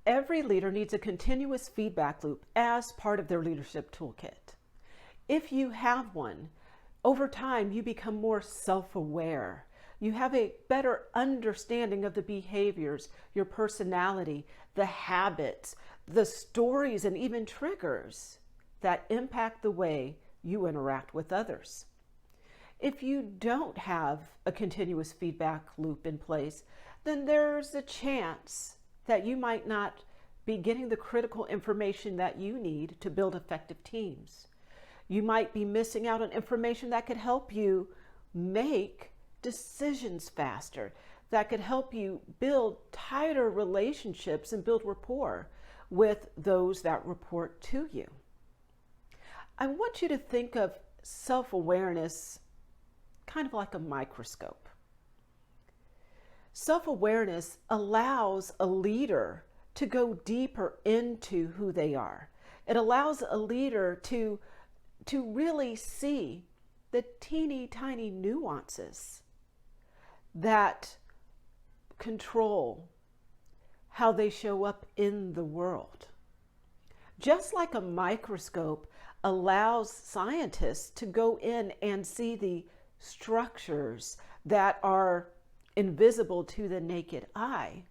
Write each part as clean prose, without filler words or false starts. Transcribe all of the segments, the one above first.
Every leader needs a continuous feedback loop as part of their leadership toolkit. If you have one, over time you become more self-aware. You have a better understanding of the behaviors, your personality, the habits, the stories, and even triggers that impact the way you interact with others. If you don't have a continuous feedback loop in place, then there's a chance that you might not be getting the critical information that you need to build effective teams. You might be missing out on information that could help you make decisions faster, that could help you build tighter relationships and build rapport with those that report to you. I want you to think of self-awareness kind of like a microscope. Self-awareness allows a leader to go deeper into who they are. It allows a leader to really see the teeny tiny nuances that control how they show up in the world. Just like a microscope allows scientists to go in and see the structures that are invisible to the naked eye,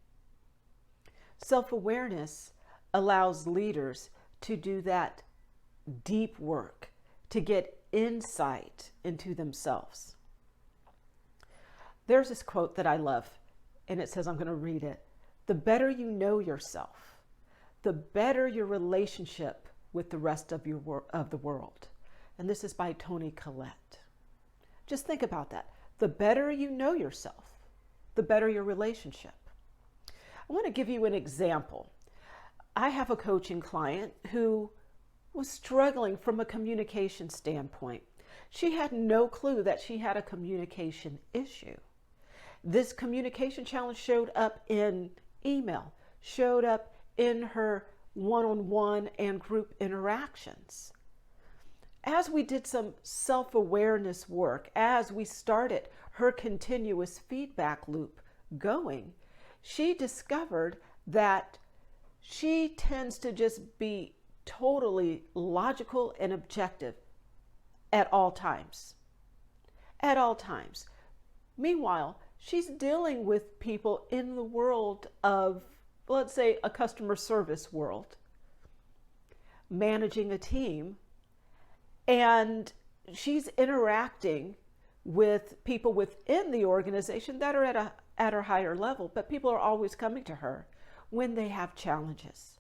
self-awareness allows leaders to do that deep work, to get insight into themselves. There's this quote that I love, and it says, I'm going to read it. The better you know yourself, the better your relationship with the rest of the world. And this is by Toni Collette. Just think about that. The better you know yourself, the better your relationship. I want to give you an example. I have a coaching client who was struggling from a communication standpoint. She had no clue that she had a communication issue. This communication challenge showed up in email, showed up in her one-on-one and group interactions. As we did some self-awareness work, as we started her continuous feedback loop going, she discovered that she tends to just be totally logical and objective at all times. At all times. Meanwhile, she's dealing with people in the world of, let's say, a customer service world, managing a team, and she's interacting with people within the organization that are at her higher level, but people are always coming to her when they have challenges.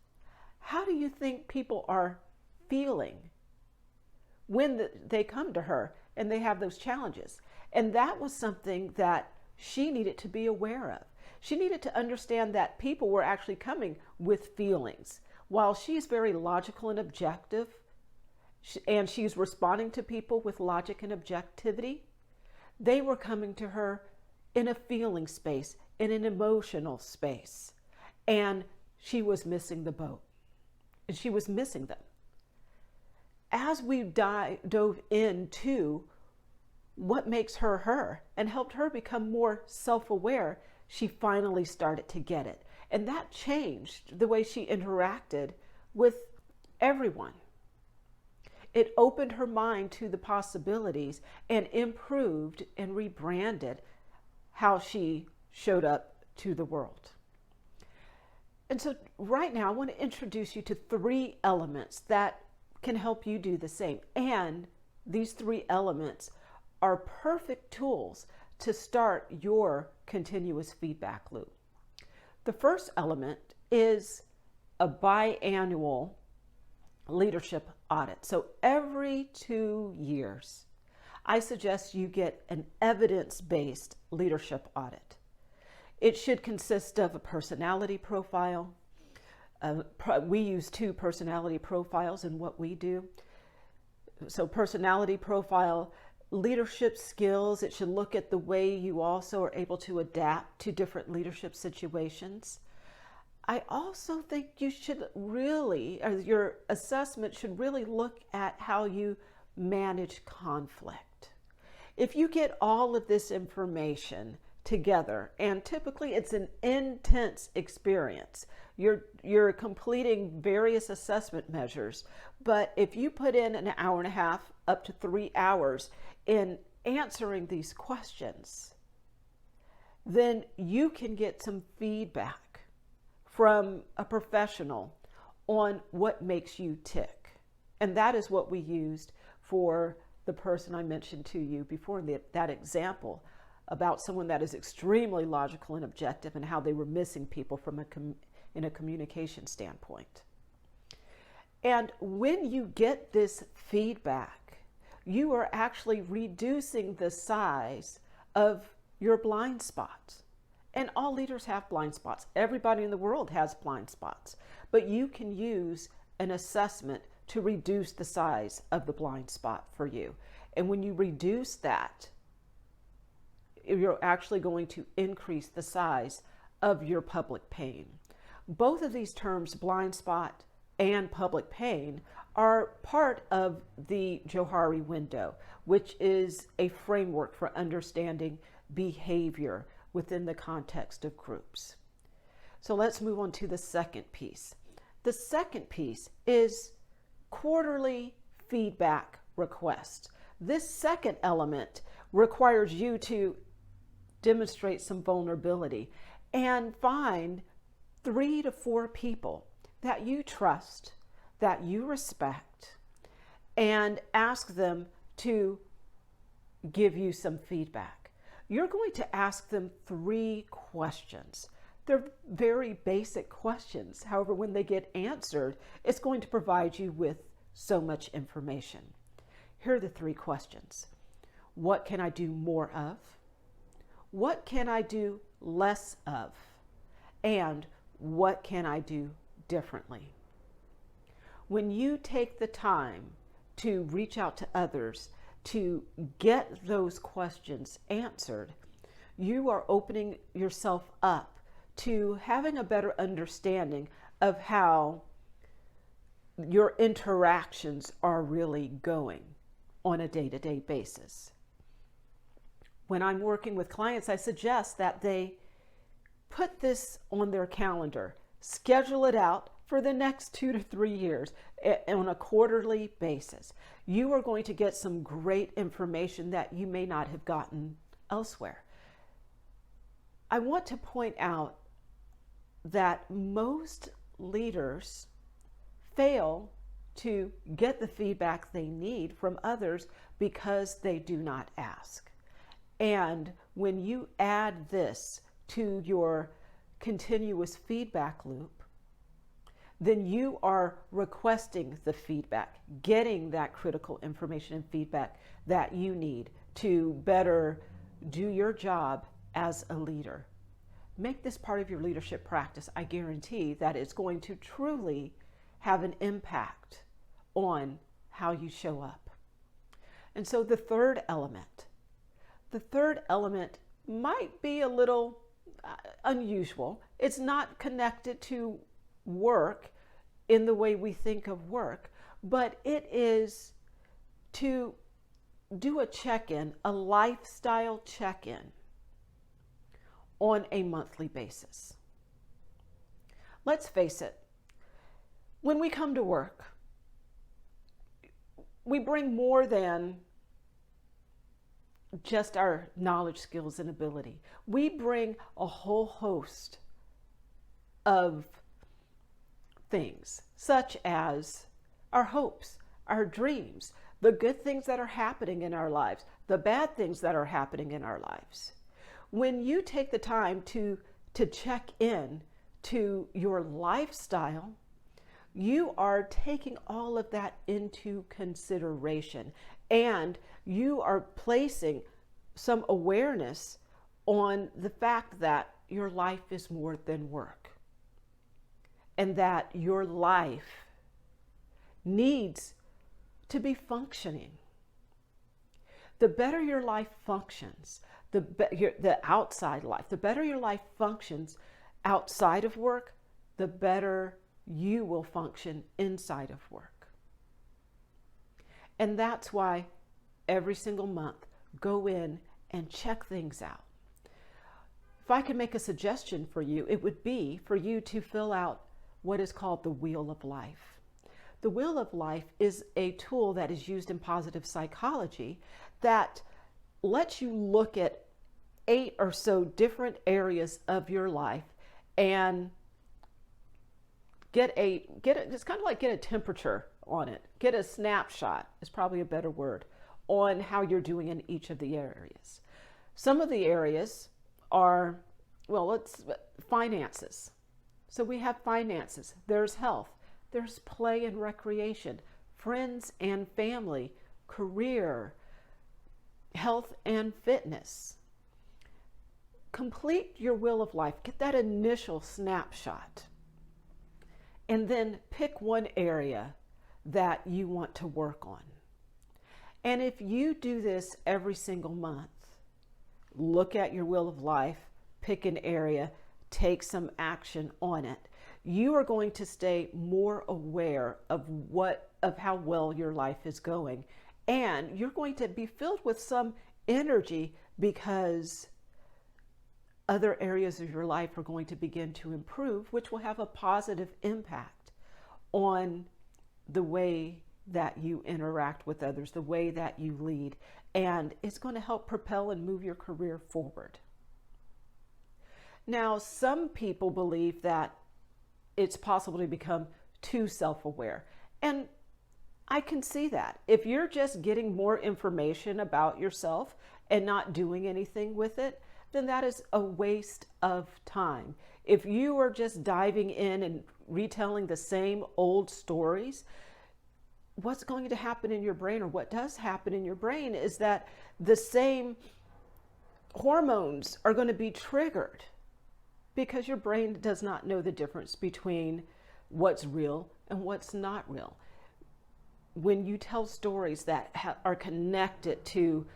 How do you think people are feeling when they come to her and they have those challenges? And that was something that she needed to be aware of. She needed to understand that people were actually coming with feelings. While she's very logical and objective, and she's responding to people with logic and objectivity, they were coming to her in a feeling space, in an emotional space. And she was missing the boat. And she was missing them. As we dove into what makes her her and helped her become more self-aware, she finally started to get it. And that changed the way she interacted with everyone. It opened her mind to the possibilities and improved and rebranded how she showed up to the world. And so right now I want to introduce you to 3 elements that can help you do the same. And these 3 elements are perfect tools to start your continuous feedback loop. The first element is a biannual leadership audit. So every 2 years, I suggest you get an evidence-based leadership audit. It should consist of a personality profile. We use 2 personality profiles in what we do. So personality profile, leadership skills. It should look at the way you also are able to adapt to different leadership situations. I also think you should really, or your assessment should really look at how you manage conflict. If you get all of this information together, and typically it's an intense experience. You're completing various assessment measures, but if you put in an hour and a half up to 3 hours in answering these questions, then you can get some feedback from a professional on what makes you tick. And that is what we used for the person I mentioned to you before, that example about someone that is extremely logical and objective, and how they were missing people from in a communication standpoint. And when you get this feedback, you are actually reducing the size of your blind spots. And all leaders have blind spots. Everybody in the world has blind spots. But you can use an assessment to reduce the size of the blind spot for you. And when you reduce that, you're actually going to increase the size of your public pain. Both of these terms, blind spot and public pain, are part of the Johari window, which is a framework for understanding behavior within the context of groups. So let's move on to the second piece. The second piece is quarterly feedback requests. This second element requires you to demonstrate some vulnerability and find 3 to 4 people that you trust, that you respect, and ask them to give you some feedback. You're going to ask them 3 questions. They're very basic questions. However, when they get answered, it's going to provide you with so much information. Here are the 3 questions. What can I do more of? What can I do less of? And what can I do differently? When you take the time to reach out to others to get those questions answered, you are opening yourself up to having a better understanding of how your interactions are really going on a day-to-day basis. When I'm working with clients, I suggest that they put this on their calendar, schedule it out for the next 2 to 3 years on a quarterly basis. You are going to get some great information that you may not have gotten elsewhere. I want to point out that most leaders fail to get the feedback they need from others because they do not ask. And when you add this to your continuous feedback loop, then you are requesting the feedback, getting that critical information and feedback that you need to better do your job as a leader. Make this part of your leadership practice. I guarantee that it's going to truly have an impact on how you show up. And so the third element might be a little unusual. It's not connected to work in the way we think of work, but it is to do a check-in, a lifestyle check-in on a monthly basis. Let's face it, when we come to work, we bring more than just our knowledge, skills, and ability. We bring a whole host of things, such as our hopes, our dreams, the good things that are happening in our lives, the bad things that are happening in our lives. When you take the time to check in to your lifestyle, you are taking all of that into consideration, and you are placing some awareness on the fact that your life is more than work, and that your life needs to be functioning. The better your life functions, the outside life, the better your life functions outside of work, the better you will function inside of work. And that's why every single month, go in and check things out. if I could make a suggestion for you, it would be for you to fill out what is called the Wheel of Life. The Wheel of Life is a tool that is used in positive psychology that lets you look at 8 or so different areas of your life and it's kind of like get a temperature on it. Get a snapshot is probably a better word on how you're doing in each of the areas. Some of the areas are, finances. So we have finances, there's health, there's play and recreation, friends and family, career, health and fitness. Complete your Wheel of Life, get that initial snapshot, and then pick one area that you want to work on. And if you do this every single month, look at your Wheel of Life, pick an area, take some action on it, you are going to stay more aware of how well your life is going. And you're going to be filled with some energy because other areas of your life are going to begin to improve, which will have a positive impact on the way that you interact with others, the way that you lead, and it's going to help propel and move your career forward. Now, some people believe that it's possible to become too self-aware, and I can see that. If you're just getting more information about yourself and not doing anything with it, then that is a waste of time. If you are just diving in and retelling the same old stories, what's going to happen in your brain, or what does happen in your brain, is that the same hormones are going to be triggered because your brain does not know the difference between what's real and what's not real. When you tell stories that are connected to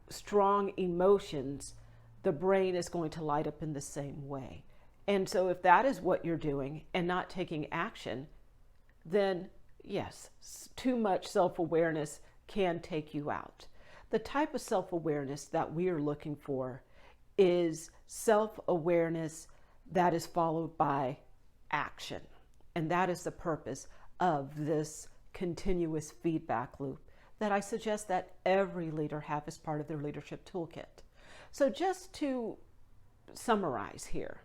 strong emotions, the brain is going to light up in the same way. And so if that is what you're doing and not taking action, then yes, too much self-awareness can take you out. The type of self-awareness that we are looking for is self-awareness that is followed by action. And that is the purpose of this continuous feedback loop that I suggest that every leader have as part of their leadership toolkit. So just to summarize here,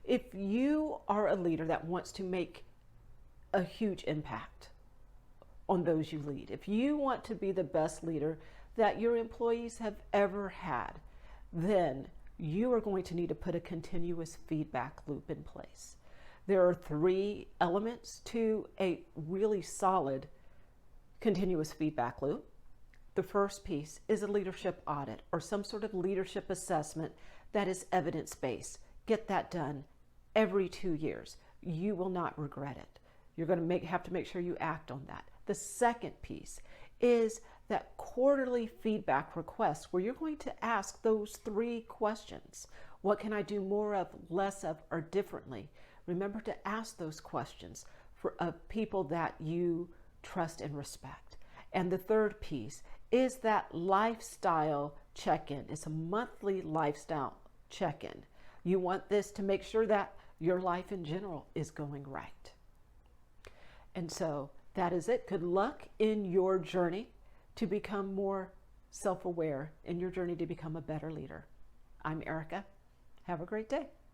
if you are a leader that wants to make a huge impact on those you lead, if you want to be the best leader that your employees have ever had, then you are going to need to put a continuous feedback loop in place. There are 3 elements to a really solid continuous feedback loop. The first piece is a leadership audit or some sort of leadership assessment that is evidence-based. Get that done every 2 years. You will not regret it. You're going to have to make sure you act on that. The second piece is that quarterly feedback request where you're going to ask those 3 questions. What can I do more of, less of, or differently? Remember to ask those questions of people that you trust and respect. And the third piece is that lifestyle check-in. It's a monthly lifestyle check-in. You want this to make sure that your life in general is going right. And so that is it. Good luck in your journey to become more self-aware, in your journey to become a better leader. I'm Erica. Have a great day.